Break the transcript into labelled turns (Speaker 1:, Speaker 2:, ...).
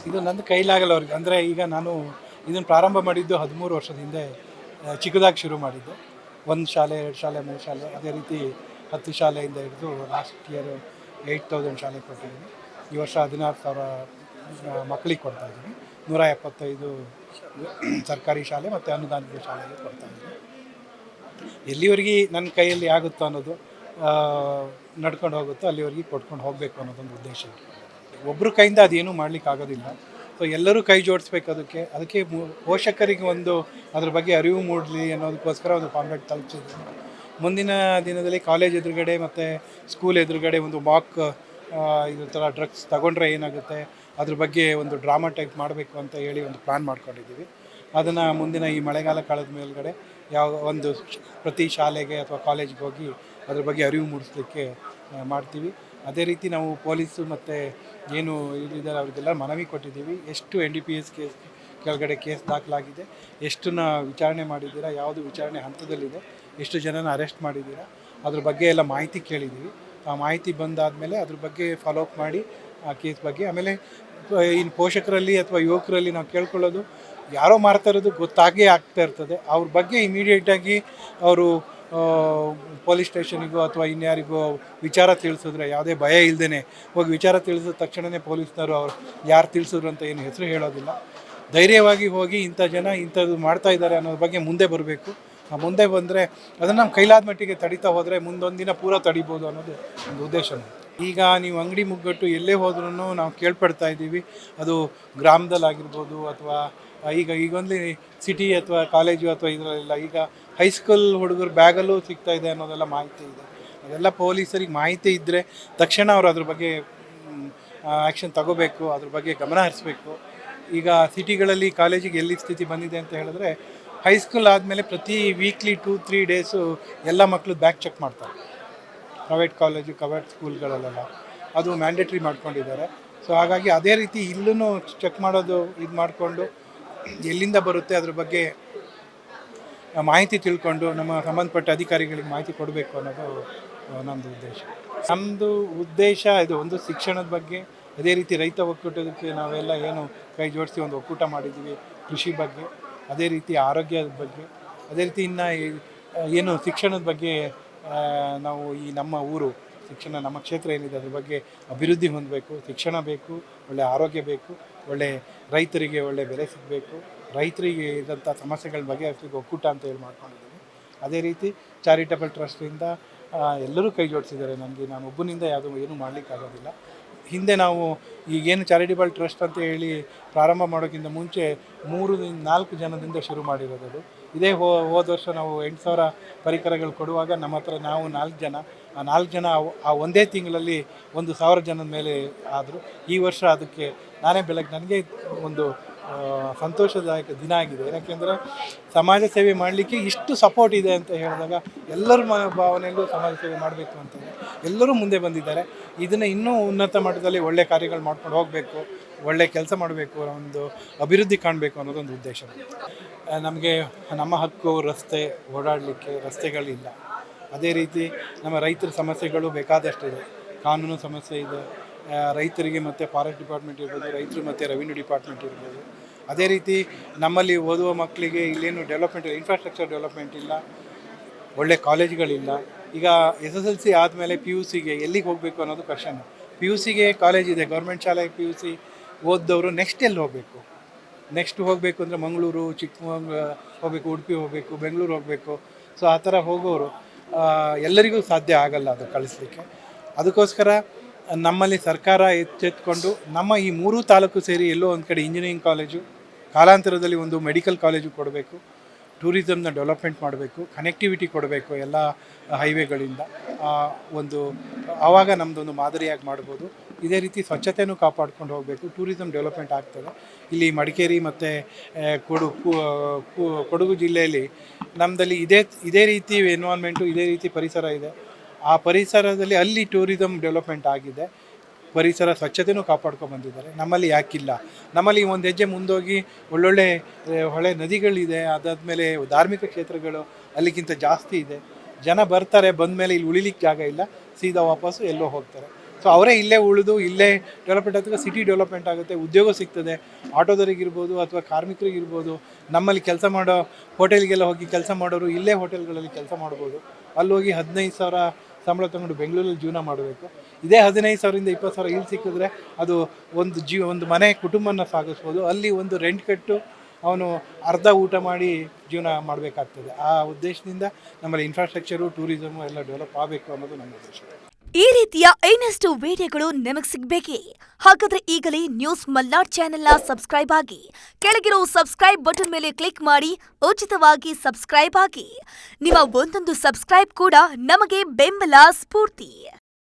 Speaker 1: ಇದು ನನ್ನ ಕೈಲಾಗಲ್ಲ ಅವ್ರಿಗೆ. ಅಂದರೆ ಈಗ ನಾನು ಇದನ್ನು ಪ್ರಾರಂಭ ಮಾಡಿದ್ದು 13 ವರ್ಷದ ಹಿಂದೆ. ಚಿಕ್ಕದಾಗಿ ಶುರು ಮಾಡಿದ್ದೆ. 1 ಶಾಲೆ, 2 ಶಾಲೆ, 3 ಶಾಲೆ, ಅದೇ ರೀತಿ 10 ಶಾಲೆಯಿಂದ ಹಿಡಿದು ಲಾಸ್ಟ್ ಇಯರ್ 8000 ಶಾಲೆ ಕೊಟ್ಟಿದ್ದೀನಿ. ಈ ವರ್ಷ 16,000 ಮಕ್ಕಳಿಗೆ ಕೊಡ್ತಾ ಇದ್ದೀನಿ. 175 ಸರ್ಕಾರಿ ಶಾಲೆ ಮತ್ತು ಅನುದಾನಿತ ಶಾಲೆಗೆ ಕೊಡ್ತಾ ಇದ್ದೀನಿ. ಎಲ್ಲಿವರೆಗೆ ನನ್ನ ಕೈಯಲ್ಲಿ ಆಗುತ್ತೋ ಅನ್ನೋದು, ನಡ್ಕೊಂಡು ಹೋಗುತ್ತೋ ಅಲ್ಲಿವರೆಗೆ ಕೊಟ್ಕೊಂಡು ಹೋಗಬೇಕು ಅನ್ನೋದೊಂದು ಉದ್ದೇಶ ಇದೆ. ಒಬ್ಬರ ಕೈಯಿಂದ ಅದೇನೂ ಮಾಡಲಿಕ್ಕಾಗೋದಿಲ್ಲ. ಸೊ ಎಲ್ಲರೂ ಕೈ ಜೋಡಿಸ್ಬೇಕು. ಅದಕ್ಕೆ ಪೋಷಕರಿಗೆ ಒಂದು ಅದ್ರ ಬಗ್ಗೆ ಅರಿವು ಮೂಡಲಿ ಅನ್ನೋದಕ್ಕೋಸ್ಕರ ಒಂದು ಪಾಂಪ್ಲೆಟ್ ತಲುಪಿಸಿದ್ದೀನಿ. ಮುಂದಿನ ದಿನದಲ್ಲಿ ಕಾಲೇಜ್ ಎದುರುಗಡೆ ಮತ್ತು ಸ್ಕೂಲ್ ಎದುರುಗಡೆ ಒಂದು ಮಾಕ್ ಇದ್ರ ಥರ ಡ್ರಗ್ಸ್ ತಗೊಂಡ್ರೆ ಏನಾಗುತ್ತೆ ಅದ್ರ ಬಗ್ಗೆ ಒಂದು ಡ್ರಾಮಾ ಟೈಪ್ ಮಾಡಬೇಕು ಅಂತ ಹೇಳಿ ಒಂದು ಪ್ಲ್ಯಾನ್ ಮಾಡ್ಕೊಂಡಿದ್ದೀವಿ. ಅದನ್ನು ಮುಂದಿನ ಈ ಮಳೆಗಾಲ ಕಾಲದ ಮೇಲ್ಗಡೆ ಒಂದು ಪ್ರತಿ ಶಾಲೆಗೆ ಅಥವಾ ಕಾಲೇಜ್ಗೆ ಹೋಗಿ ಅದ್ರ ಬಗ್ಗೆ ಅರಿವು ಮೂಡಿಸ್ಲಿಕ್ಕೆ ಮಾಡ್ತೀವಿ. ಅದೇ ರೀತಿ ನಾವು ಪೊಲೀಸು ಮತ್ತು ಏನು ಇದ್ದಾರೆ ಅವರಿಗೆಲ್ಲ ಮನವಿ ಕೊಟ್ಟಿದ್ದೀವಿ. ಎಷ್ಟು NDPS ಕೇಸ್ ಕೆಳಗಡೆ ಕೇಸ್ ದಾಖಲಾಗಿದೆ, ಎಷ್ಟನ್ನ ವಿಚಾರಣೆ ಮಾಡಿದ್ದೀರಾ, ಯಾವುದು ವಿಚಾರಣೆ ಹಂತದಲ್ಲಿದೆ, ಎಷ್ಟು ಜನನ ಅರೆಸ್ಟ್ ಮಾಡಿದ್ದೀರಾ, ಅದ್ರ ಬಗ್ಗೆ ಎಲ್ಲ ಮಾಹಿತಿ ಕೇಳಿದ್ದೀವಿ. ಆ ಮಾಹಿತಿ ಬಂದಾದಮೇಲೆ ಅದ್ರ ಬಗ್ಗೆ ಫಾಲೋಅಪ್ ಮಾಡಿ ಆ ಕೇಸ್ ಬಗ್ಗೆ. ಆಮೇಲೆ ಇನ್ನು ಪೋಷಕರಲ್ಲಿ ಅಥವಾ ಯುವಕರಲ್ಲಿ ನಾವು ಕೇಳ್ಕೊಳ್ಳೋದು, ಯಾರೋ ಮಾಡ್ತಾ ಇರೋದು ಗೊತ್ತಾಗೇ ಆಗ್ತಾ ಇರ್ತದೆ. ಅವ್ರ ಬಗ್ಗೆ ಇಮಿಡಿಯೇಟಾಗಿ ಅವರು ಪೊಲೀಸ್ ಸ್ಟೇಷನಿಗೋ ಅಥವಾ ಇನ್ಯಾರಿಗೋ ವಿಚಾರ ತಿಳಿಸಿದ್ರೆ, ಯಾವುದೇ ಭಯ ಇಲ್ಲದೇ ಹೋಗಿ ವಿಚಾರ ತಿಳಿಸಿದ ತಕ್ಷಣವೇ ಪೊಲೀಸ್ನವರು ಅವ್ರು ಯಾರು ತಿಳಿಸಿದ್ರು ಅಂತ ಏನು ಹೆಸರು ಹೇಳೋದಿಲ್ಲ. ಧೈರ್ಯವಾಗಿ ಹೋಗಿ ಇಂಥ ಜನ ಇಂಥದ್ದು ಮಾಡ್ತಾ ಇದ್ದಾರೆ ಅನ್ನೋದ್ರ ಬಗ್ಗೆ ಮುಂದೆ ಬರಬೇಕು. ಮುಂದೆ ಬಂದರೆ ಅದನ್ನು ನಮ್ಮ ಕೈಲಾದ ಮಟ್ಟಿಗೆ ತಡೀತಾ ಹೋದರೆ ಮುಂದೊಂದು ದಿನ ಪೂರ ತಡಿಬೋದು ಅನ್ನೋದು ಒಂದು ಉದ್ದೇಶ. ಈಗ ನೀವು ಅಂಗಡಿ ಮುಗ್ಗಟ್ಟು ಎಲ್ಲೇ ಹೋದ್ರೂ ನಾವು ಕೇಳ್ಪಡ್ತಾ ಇದ್ದೀವಿ. ಅದು ಗ್ರಾಮದಲ್ಲಾಗಿರ್ಬೋದು ಅಥವಾ ಈಗೊಂದು ಸಿಟಿ ಅಥವಾ ಕಾಲೇಜು ಅಥವಾ ಇದರಲ್ಲೆಲ್ಲ ಈಗ ಹೈಸ್ಕೂಲ್ ಹುಡುಗರು ಬ್ಯಾಗಲ್ಲೂ ಸಿಗ್ತಾಯಿದೆ ಅನ್ನೋದೆಲ್ಲ ಮಾಹಿತಿ ಇದೆ. ಅದೆಲ್ಲ ಪೊಲೀಸರಿಗೆ ಮಾಹಿತಿ ಇದ್ದರೆ ತಕ್ಷಣ ಅವರು ಅದ್ರ ಬಗ್ಗೆ ಆ್ಯಕ್ಷನ್ ತಗೋಬೇಕು, ಅದ್ರ ಬಗ್ಗೆ ಗಮನ ಹರಿಸ್ಬೇಕು. ಈಗ ಸಿಟಿಗಳಲ್ಲಿ ಕಾಲೇಜಿಗೆ ಎಲ್ಲಿ ಸ್ಥಿತಿ ಬಂದಿದೆ ಅಂತ ಹೇಳಿದ್ರೆ, ಹೈಸ್ಕೂಲ್ ಆದಮೇಲೆ ಪ್ರತಿ ವೀಕ್ಲಿ 2-3 ಡೇಸು ಎಲ್ಲ ಮಕ್ಕಳು ಬ್ಯಾಗ್ ಚೆಕ್ ಮಾಡ್ತಾರೆ. ಪ್ರೈವೇಟ್ ಕಾಲೇಜು, ಪ್ರೈವೇಟ್ ಸ್ಕೂಲ್ಗಳಲ್ಲೆಲ್ಲ ಅದು ಮ್ಯಾಂಡೇಟ್ರಿ ಮಾಡ್ಕೊಂಡಿದ್ದಾರೆ. ಸೊ ಹಾಗಾಗಿ ಅದೇ ರೀತಿ ಇಲ್ಲೂ ಚೆಕ್ ಮಾಡೋದು ಇದು ಮಾಡಿಕೊಂಡು ಎಲ್ಲಿಂದ ಬರುತ್ತೆ ಅದ್ರ ಬಗ್ಗೆ ಮಾಹಿತಿ ತಿಳ್ಕೊಂಡು ನಮ್ಮ ಸಂಬಂಧಪಟ್ಟ ಅಧಿಕಾರಿಗಳಿಗೆ ಮಾಹಿತಿ ಕೊಡಬೇಕು ಅನ್ನೋದು ನಮ್ಮದು ಉದ್ದೇಶ. ನಮ್ಮದು ಉದ್ದೇಶ ಇದು ಒಂದು ಶಿಕ್ಷಣದ ಬಗ್ಗೆ, ಅದೇ ರೀತಿ ರೈತ ಒಕ್ಕೂಟಕ್ಕೆ ನಾವೆಲ್ಲ ಏನು ಕೈ ಜೋಡಿಸಿ ಒಂದು ಒಕ್ಕೂಟ ಮಾಡಿದ್ದೀವಿ ಕೃಷಿ ಬಗ್ಗೆ, ಅದೇ ರೀತಿ ಆರೋಗ್ಯದ ಬಗ್ಗೆ, ಅದೇ ರೀತಿ ಇನ್ನು ಏನು ಶಿಕ್ಷಣದ ಬಗ್ಗೆ ನಾವು ಈ ನಮ್ಮ ಊರು ಶಿಕ್ಷಣ, ನಮ್ಮ ಕ್ಷೇತ್ರ ಏನಿದೆ ಅದ್ರ ಬಗ್ಗೆ ಅಭಿವೃದ್ಧಿ ಹೊಂದಬೇಕು. ಶಿಕ್ಷಣ ಬೇಕು, ಒಳ್ಳೆಯ ಆರೋಗ್ಯ ಬೇಕು, ಒಳ್ಳೆಯ ರೈತರಿಗೆ ಒಳ್ಳೆಯ ಬೆಲೆ ಸಿಗಬೇಕು, ರೈತರಿಗೆ ಇದ್ದಂಥ ಸಮಸ್ಯೆಗಳ ಬಗೆಹರಿಸಲಿಕ್ಕೆ ಒಕ್ಕೂಟ ಅಂತ ಹೇಳಿ ಮಾಡ್ಕೊಂಡಿದ್ದೀವಿ. ಅದೇ ರೀತಿ ಚಾರಿಟಬಲ್ ಟ್ರಸ್ಟಿಂದ ಎಲ್ಲರೂ ಕೈ ಜೋಡಿಸಿದ್ದಾರೆ. ನಾನು ಒಬ್ಬನಿಂದ ಏನೂ ಮಾಡಲಿಕ್ಕಾಗೋದಿಲ್ಲ. ಹಿಂದೆ ನಾವು ಈಗೇನು ಚಾರಿಟಬಲ್ ಟ್ರಸ್ಟ್ ಅಂತ ಹೇಳಿ ಪ್ರಾರಂಭ ಮಾಡೋಕ್ಕಿಂತ ಮುಂಚೆ 3-4 ಜನದಿಂದ ಶುರು ಮಾಡಿರೋದು. ಇದೇ ಹೋದ ವರ್ಷ ನಾವು 8,000 ಪರಿಕರಗಳು ಕೊಡುವಾಗ ನಮ್ಮ ಹತ್ರ ನಾವು 4 ಜನ, ಆ 4 ಜನ ಆ ಒಂದೇ ತಿಂಗಳಲ್ಲಿ 1,000 ಜನದ ಮೇಲೆ ಆದರು. ಈ ವರ್ಷ ಅದಕ್ಕೆ ನಾನೇ ನನಗೆ ಒಂದು ಸಂತೋಷದಾಯಕ ದಿನ ಆಗಿದೆ. ಯಾಕೆಂದರೆ ಸಮಾಜ ಸೇವೆ ಮಾಡಲಿಕ್ಕೆ ಇಷ್ಟು ಸಪೋರ್ಟ್ ಇದೆ ಅಂತ ಹೇಳಿದಾಗ ಎಲ್ಲರ ಭಾವನೆಯಲ್ಲೂ ಸಮಾಜ ಸೇವೆ ಮಾಡಬೇಕು ಅಂತ ಎಲ್ಲರೂ ಮುಂದೆ ಬಂದಿದ್ದಾರೆ. ಇದನ್ನು ಇನ್ನೂ ಉನ್ನತ ಮಟ್ಟದಲ್ಲಿ ಒಳ್ಳೆಯ ಕಾರ್ಯಗಳು ಮಾಡ್ಕೊಂಡು ಹೋಗಬೇಕು, ಒಳ್ಳೆಯ ಕೆಲಸ ಮಾಡಬೇಕು, ಒಂದು ಅಭಿವೃದ್ಧಿ ಕಾಣಬೇಕು ಅನ್ನೋದೊಂದು ಉದ್ದೇಶ. ನಮಗೆ ನಮ್ಮ ಹಕ್ಕು ರಸ್ತೆ, ಓಡಾಡಲಿಕ್ಕೆ ರಸ್ತೆಗಳಿಲ್ಲ. ಅದೇ ರೀತಿ ನಮ್ಮ ರೈತರ ಸಮಸ್ಯೆಗಳು ಬೇಕಾದಷ್ಟಿದೆ. ಕಾನೂನು ಸಮಸ್ಯೆ ಇದೆ, ರೈತರಿಗೆ ಮತ್ತು ಫಾರೆಸ್ಟ್ ಡಿಪಾರ್ಟ್ಮೆಂಟ್ ಇರ್ಬೋದು, ರೈತರು ಮತ್ತು ರೆವಿನ್ಯೂ ಡಿಪಾರ್ಟ್ಮೆಂಟ್ ಇರ್ಬೋದು. ಅದೇ ರೀತಿ ನಮ್ಮಲ್ಲಿ ಓದುವ ಮಕ್ಕಳಿಗೆ ಇಲ್ಲೇನು ಡೆವಲಪ್ಮೆಂಟ್, ಇನ್ಫ್ರಾಸ್ಟ್ರಕ್ಚರ್ ಡೆವಲಪ್ಮೆಂಟ್ ಇಲ್ಲ, ಒಳ್ಳೆ ಕಾಲೇಜ್ಗಳಿಲ್ಲ. ಈಗ SSLC ಆದಮೇಲೆ PUCಗೆ ಎಲ್ಲಿಗೆ ಹೋಗಬೇಕು ಅನ್ನೋದು ಕ್ವಶನ್. PUCಗೆ ಕಾಲೇಜ್ ಇದೆ, ಗೌರ್ಮೆಂಟ್ ಶಾಲೆ PUC ಓದಿದವರು ನೆಕ್ಸ್ಟ್ ಎಲ್ಲಿ ಹೋಗಬೇಕು? ನೆಕ್ಸ್ಟ್ ಹೋಗಬೇಕು ಅಂದರೆ ಮಂಗಳೂರು, ಚಿಕ್ಕಮಗಳೂರು ಹೋಗಬೇಕು, ಉಡುಪಿ ಹೋಗಬೇಕು, ಬೆಂಗಳೂರು ಹೋಗಬೇಕು. ಸೊ ಆ ಥರ ಹೋಗೋರು ಎಲ್ಲರಿಗೂ ಸಾಧ್ಯ ಆಗಲ್ಲ ಅದು ಕಳಿಸ್ಲಿಕ್ಕೆ. ಅದಕ್ಕೋಸ್ಕರ ನಮ್ಮಲ್ಲಿ ಸರ್ಕಾರ ಎಚ್ಚೆತ್ಕೊಂಡು ನಮ್ಮ ಈ 3 ತಾಲೂಕು ಸೇರಿ ಎಲ್ಲೋ ಒಂದು ಕಡೆ ಇಂಜಿನಿಯರಿಂಗ್ ಕಾಲೇಜು, ಕಾಲಾಂತರದಲ್ಲಿ ಒಂದು ಮೆಡಿಕಲ್ ಕಾಲೇಜು ಕೊಡಬೇಕು, ಟೂರಿಸಮ್ನ ಡೆವಲಪ್ಮೆಂಟ್ ಮಾಡಬೇಕು, ಕನೆಕ್ಟಿವಿಟಿ ಕೊಡಬೇಕು ಎಲ್ಲ ಹೈವೇಗಳಿಂದ. ಆವಾಗ ನಮ್ಮದೊಂದು ಮಾದರಿಯಾಗಿ ಮಾಡ್ಬೋದು. ಇದೇ ರೀತಿ ಸ್ವಚ್ಛತೆಯೂ ಕಾಪಾಡ್ಕೊಂಡು ಹೋಗಬೇಕು, ಟೂರಿಸಮ್ ಡೆವಲಪ್ಮೆಂಟ್ ಆಗ್ತದೆ. ಇಲ್ಲಿ ಮಡಿಕೇರಿ ಮತ್ತು ಕೊಡಗು ಜಿಲ್ಲೆಯಲ್ಲಿ ನಮ್ಮದಲ್ಲಿ ಇದೇ ರೀತಿ ಎನ್ವೈರ್ನ್ಮೆಂಟು, ಇದೇ ರೀತಿ ಪರಿಸರ ಇದೆ. ಆ ಪರಿಸರದಲ್ಲಿ ಅಲ್ಲಿ ಟೂರಿಸಮ್ ಡೆವಲಪ್ಮೆಂಟ್ ಆಗಿದೆ, ಪರಿಸರ ಸ್ವಚ್ಛತೆಯೂ ಕಾಪಾಡ್ಕೊಂಡು ಬಂದಿದ್ದಾರೆ. ನಮ್ಮಲ್ಲಿ ಯಾಕಿಲ್ಲ? ನಮ್ಮಲ್ಲಿ ಒಂದು ಹೆಜ್ಜೆ ಮುಂದೋಗಿ ಒಳ್ಳೊಳ್ಳೆ ಹೊಳೆ ನದಿಗಳಿದೆ, ಅದಾದಮೇಲೆ ಧಾರ್ಮಿಕ ಕ್ಷೇತ್ರಗಳು ಅಲ್ಲಿಗಿಂತ ಜಾಸ್ತಿ ಇದೆ. ಜನ ಬರ್ತಾರೆ, ಬಂದಮೇಲೆ ಇಲ್ಲಿ ಉಳಿಲಿಕ್ಕೆ ಜಾಗ ಇಲ್ಲ, ಸೀದಾ ವಾಪಸ್ಸು ಎಲ್ಲೋ ಹೋಗ್ತಾರೆ. ಸೊ ಅವರೇ ಇಲ್ಲೇ ಉಳಿದು ಇಲ್ಲೇ ಡೆವಲಪ್ಮೆಂಟ್ ಅಥವಾ ಸಿಟಿ ಡೆವಲಪ್ಮೆಂಟ್ ಆಗುತ್ತೆ, ಉದ್ಯೋಗ ಸಿಗ್ತದೆ. ಆಟೋದವರಿಗಿರ್ಬೋದು ಅಥವಾ ಕಾರ್ಮಿಕರಿಗಿರ್ಬೋದು, ನಮ್ಮಲ್ಲಿ ಕೆಲಸ ಮಾಡೋ ಹೋಟೆಲ್ಗೆಲ್ಲ ಹೋಗಿ ಕೆಲಸ ಮಾಡೋರು ಇಲ್ಲೇ ಹೋಟೆಲ್ಗಳಲ್ಲಿ ಕೆಲಸ ಮಾಡ್ಬೋದು. ಅಲ್ಲಿ ಹೋಗಿ 15,000 ಸಂಬಳ ತಗೊಂಡು ಬೆಂಗಳೂರಲ್ಲಿ ಜೀವನ ಮಾಡಬೇಕು. ಇದೇ 15,000ರಿಂದ 20,000 ಇಲ್ಲಿ ಸಿಕ್ಕಿದ್ರೆ ಅದು ಒಂದು ಮನೆ ಕುಟುಂಬನ ಸಾಗಿಸ್ಬೋದು. ಅಲ್ಲಿ ಒಂದು ರೆಂಟ್ ಕಟ್ಟು ಅವನು ಅರ್ಧ ಊಟ ಮಾಡಿ ಜೀವನ ಮಾಡಬೇಕಾಗ್ತದೆ. ಆ ಉದ್ದೇಶದಿಂದ ನಮ್ಮಲ್ಲಿ ಇನ್ಫ್ರಾಸ್ಟ್ರಕ್ಚರು, ಟೂರಿಸಮು ಎಲ್ಲ ಡೆವಲಪ್ ಆಗಬೇಕು ಅನ್ನೋದು ನಮ್ಮ ಉದ್ದೇಶ.
Speaker 2: ಈ ರೀತಿಯ ಇನ್ನಷ್ಟು ವಿಡಿಯೋಗಳು ನಿಮಗೆ ಸಿಗಬೇಕೇ? ಹಾಗಾದ್ರೆ ಈಗಲೇ ನ್ಯೂಸ್ ಮಲ್ನಾಡ್ ಚಾನೆಲ್ನ ಸಬ್ಸ್ಕ್ರೈಬ್ ಆಗಿ, ಕೆಳಗಿರೋ ಸಬ್ಸ್ಕ್ರೈಬ್ ಬಟನ್ ಮೇಲೆ ಕ್ಲಿಕ್ ಮಾಡಿ ಉಚಿತವಾಗಿ ಸಬ್ಸ್ಕ್ರೈಬ್ ಆಗಿ. ನಿಮ್ಮ ಒಂದೊಂದು ಸಬ್ಸ್ಕ್ರೈಬ್ ಕೂಡ ನಮಗೆ ಬೆಂಬಲ, ಸ್ಫೂರ್ತಿ.